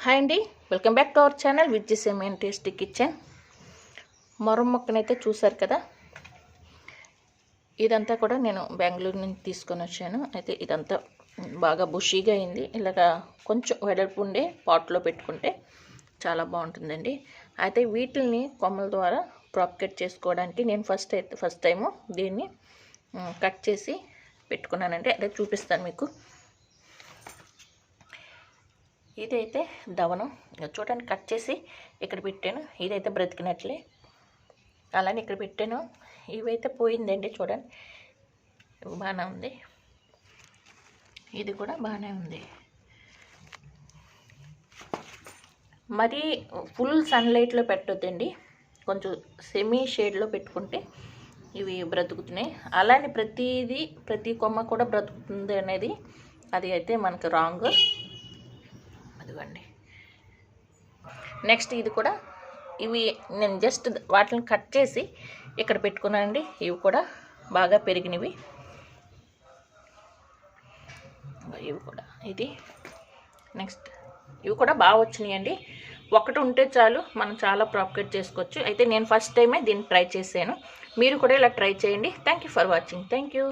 Hi అండి, welcome back to our channel విజ్జిసేమ్ and tasty kitchen. మొరం మొక్కనైతే చూసారు కదా, ఇదంతా కూడా నేను బెంగళూరు నుంచి తీసుకొని వచ్చాను. అయితే ఇదంతా బాగా బుషీగా అయింది. ఇలాగా కొంచెం వెడల్పు ఉండే పాట్లో పెట్టుకుంటే చాలా బాగుంటుందండి. అయితే వీటిని కొమ్మల ద్వారా ప్రాపగేట్ చేసుకోవడానికి నేను ఫస్ట్ టైము దీన్ని కట్ చేసి పెట్టుకున్నానండి. అదే చూపిస్తాను మీకు. ఇదైతే దవనం చూడడానికి కట్ చేసి ఇక్కడ పెట్టాను. ఇదైతే బ్రతికినట్లే, అలానే ఇక్కడ పెట్టాను. ఇవైతే పోయిందండి, చూడండి బాగానే ఉంది. ఇది కూడా బాగానే ఉంది. మరీ ఫుల్ సన్లైట్లో పెట్టొద్దండి, కొంచెం సెమీ షేడ్లో పెట్టుకుంటే ఇవి బ్రతుకుతున్నాయి. అలానే ప్రతి కొమ్మ కూడా బ్రతుకుతుంది అనేది అది అయితే మనకు రాంగ్. అదిగోండి. నెక్స్ట్ ఇది కూడా, ఇవి నేను జస్ట్ వాటిని కట్ చేసి ఇక్కడ పెట్టుకున్నానండి. ఇవి కూడా బాగా పెరిగినవి. ఇవి కూడా ఇది నెక్స్ట్ ఇవి కూడా బాగా వచ్చినాయండి. ఒకటి ఉంటే చాలు, మనం చాలా ప్రాపగేట్ చేసుకోవచ్చు. అయితే నేను ఫస్ట్ టైమే దీన్ని ట్రై చేశాను. మీరు కూడా ఇలా ట్రై చేయండి. Thank you for watching. Thank you.